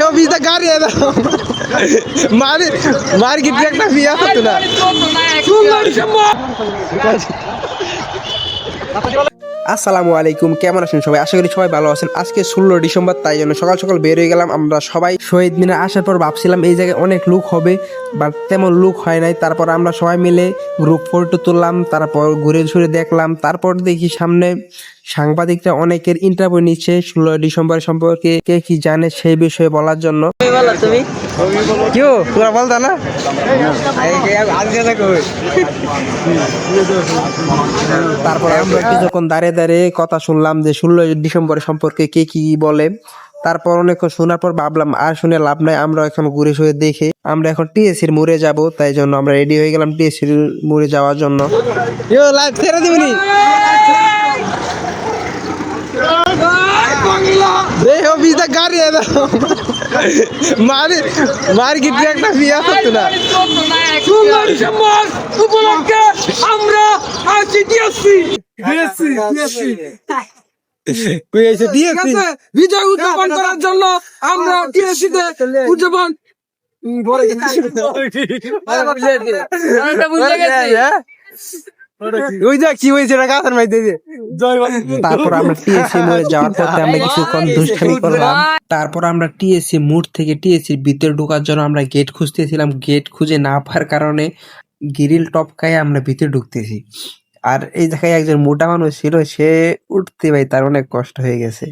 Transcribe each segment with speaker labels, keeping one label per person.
Speaker 1: हो बीच गाड़ी है मार मार की ट्रक ना पिया तो ना আসসালামু আলাইকুম, কেমন আছেন সবাই? আশা করি সবাই ভালো আছেন। আজকে 16 ডিসেম্বর, তাই জন্য সকাল সকাল বের হয়ে গেলাম আমরা সবাই। শহীদ মিনার আসার পর ভাবছিলাম এই জায়গায় অনেক লোক হবে, বাট তেমন লোক হয় নাই। তারপর আমরা সবাই মিলে গ্রুপ ফটো তুললাম, তারপর ঘুরে ঘুরে দেখলাম। তারপর দেখি সামনে সাংবাদিকরা অনেকের ইন্টারভিউ নিচ্ছে 16 ডিসেম্বর সম্পর্কে, কে কি জানে সেই বিষয়ে বলার জন্য। তুমি কেউ তোরা বলতা না তারপর আমরা কিছুক্ষণ দাঁড়িয়ে দাঁড়িয়ে কথা শুনলাম যে 16 ডিসেম্বর সম্পর্কে কে কি বলে। তারপর অনেকক্ষণ শোনার পর ভাবলাম আর শুনে লাভ নাই, আমরা এখন ঘুরে শুয়ে দেখে আমরা এখন টিএসসির মোড়ে যাব। তাই জন্য আমরা রেডি হয়ে গেলাম টিএসসির মোড়ে যাওয়ার জন্য। লাইভ ছেড়ে দিবনি দেখো বিজা গাড়ি মার মার কি একটা বিয়া হতো না।
Speaker 2: 16 ডিসেম্বর উপলক্ষে আমরা আছি টিএসসি বিজয় উদযাপন করার জন্য আমরা টিএসসি তে উদযাপন
Speaker 1: তারপর আমরা টিএসসি মোড়ে যাওয়ার পথে আমরা কিছুক্ষণ দুষ্টামি করলাম। তারপর আমরা টিএসসি মোড় থেকে টিএসসির ভিতরে ঢোকার জন্য আমরা গেট খুঁজতেছিলাম। গেট খুঁজে না পাওয়ার কারণে গ্রিল টপকায় আমরা ভিতরে ঢুকতেছি। আর এই জায়গায় একজন মোটা মানুষ ছিল, সে উঠতে ভাই তার অনেক কষ্ট হয়ে গেছে।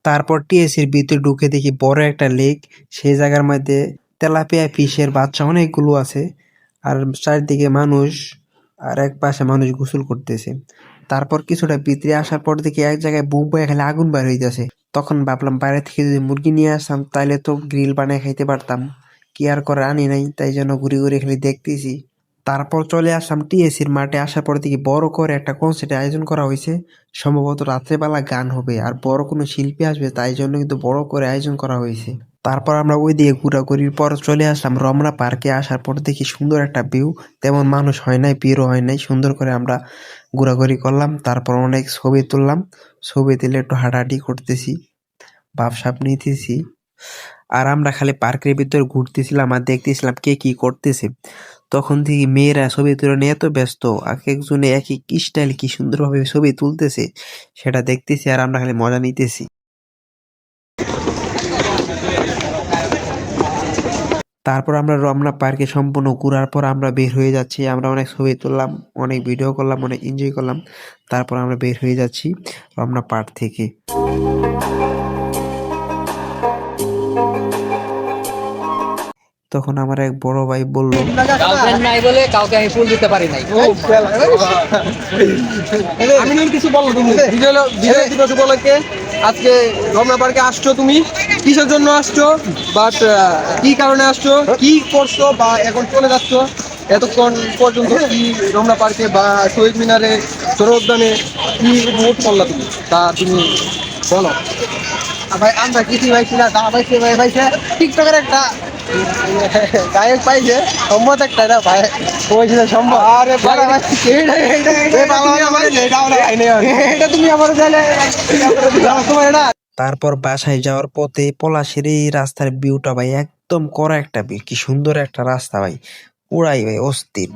Speaker 1: তারপর টিএসির ভিতরে ঢুকে দেখি বড় একটা লেক, সেই জায়গার মধ্যে তেলাপিয়া ফিশের বাচ্চা অনেকগুলো আছে। আর চারদিকে মানুষ, আর এক পাশে মানুষ গোসল করতেছে। তারপর কিছুটা ভিতরে আসার পর দেখি এক জায়গায় বুম বয়ে খালি আগুন বের হইতেছে। তখন ভাবলাম বাইরে থেকে যদি মুরগি নিয়ে আসতাম তাইলে তো গ্রিল বানায় খাইতে পারতাম, কি আর করে আনি নাই, তাই জন্য ঘুরে ঘুরে খালি দেখতেছি। তারপর চলে আসলাম টিএসির মাঠে। আসার পর দেখি বড় করে একটা কনসার্টের আয়োজন করা হয়েছে, সম্ভবত রাত্রেবেলা গান হবে আর বড় কোনো শিল্পী আসবে, তাই জন্য কিন্তু বড় করে আয়োজন করা হয়েছে। তারপর আমরা ওই দিকে ঘোরাঘুরির পর চলে আসলাম রমনা পার্কে। আসার পর দেখি সুন্দর একটা ভিউ, তেমন মানুষ হয় নাই, ভিড়ও হয় নাই, সুন্দর করে আমরা ঘোরাঘুরি করলাম। তারপর অনেক ছবি তুললাম, ছবি তুলে একটু হাঁটাহাঁটি করতেছি, ভাবসাব নিতেছি। আর আমরা খালি পার্কের ভিতরে ঘুরতেছিলাম আর দেখতেছিলাম কে কি করতেছে। তখন থেকে মেয়েরা ছবি তুলে নিয়ে এত ব্যস্ত, এক একজনে এক এক স্টাইল কি সুন্দরভাবে ছবি তুলতেছে সেটা দেখতেছি আর আমরা খালি মজা নিতেছি। তারপর আমরা রমনা পার্কে সম্পূর্ণ ঘোরার পর আমরা বের হয়ে যাচ্ছি। আমরা অনেক ছবি তুললাম, অনেক ভিডিও করলাম, অনেক এনজয় করলাম। তারপর আমরা বের হয়ে যাচ্ছি রমনা পার্ক থেকে। তখন আমার এক বড় ভাই বললো,
Speaker 2: গার্লফ্রেন্ড নাই বলে কাউকে আমি ফুল দিতে পারি নাই। আমি কিছু বলবো, তুমি বিজয় দিবস উপলক্ষে আজকে রমনা পার্কে আসছো, তুমি কিসের জন্য আসছো, বাট কি কারণে আসছো, কি করছো বা এখন চলে যাচ্ছ, এতক্ষণ পর্যন্ত কি রমনা পার্কে বা শহীদ মিনারে সৌরোদ্যানে কি মুড করলা তুমি, তা তুমি বলো। ভাই আমরা কিছুই পাইছি না, তা পাইছে ভাই পাইছে টিকটকের একটা গায়ক পাইছে, সম্মত একটা না ভাই কইছিল সম্ভব। আরে এটা তুমি আমার তোমার এটা।
Speaker 1: তারপর বাসায় যাওয়ার পথে পলাশের এই রাস্তার ভিউটা ভাই একদম কড়া একটা ভিউ, কি সুন্দর একটা রাস্তা ভাই, পুরাই ভাই অস্থির।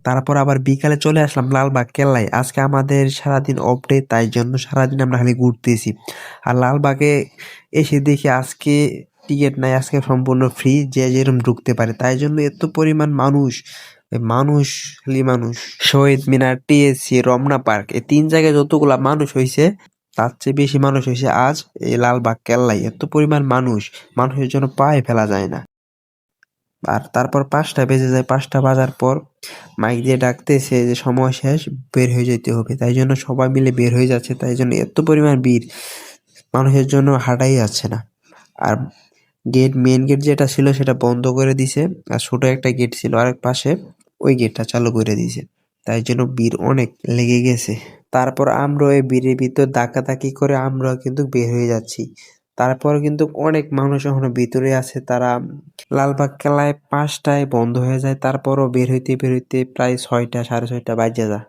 Speaker 1: তারপর আবার বিকালে চলে আসলাম লালবাগ কেল্লায়। আজকে আমাদের সারাদিন অফ ডে, তাই জন্য সারাদিন আমরা খালি ঘুরতেছি। আর লালবাগে এসে দেখি আজকে টিকিট নাই, আজকে সম্পূর্ণ ফ্রি, যে যেরকম ঢুকতে পারে। তাই জন্য এত পরিমাণ মানুষ, মানুষ খালি মানুষ। শহীদ মিনার, টিএসসি, রমনা পার্ক, এই তিন জায়গায় যতগুলা মানুষ হয়েছে তার চেয়ে বেশি মানুষ হয়েছে আজ এই লালবাগ কেল্লায়। এত পরিমাণ মানুষ, মানুষের জন্য পায়ে ফেলা যায় না। আর তারপর 5টা বেজে যায়, 5টা বাজার পর মাইক দিয়ে ডাকতেছে যে সময় শেষ, বের হয়ে যেতে হবে। তাই জন্য সবাই মিলে বের হয়ে যাচ্ছে, তাই জন্য এত পরিমাণ ভিড়, মানুষের জন্য হাঁটাই যাচ্ছে না। আর মেন গেট যেটা ছিল সেটা বন্ধ করে দিছে, আর ছোট একটা গেট ছিল আরেক পাশে, ওই গেটটা চালু করে দিছে। তাই জন্য ভিড় অনেক লেগে গেছে। তারপর আমরা এই ভিড়ের ভিতর ধাক্কাধাক্কি করে আমরা কিন্তু বের হয়ে যাচ্ছি। তারপর কিন্তু অনেক মানুষ এখনো ভিতরে আছে, তারা লালবাগ কেল্লায় 5টায় বন্ধ হয়ে যায়, তারপরও বের হইতে প্রায় 6টা 6:30 বাজে যায়।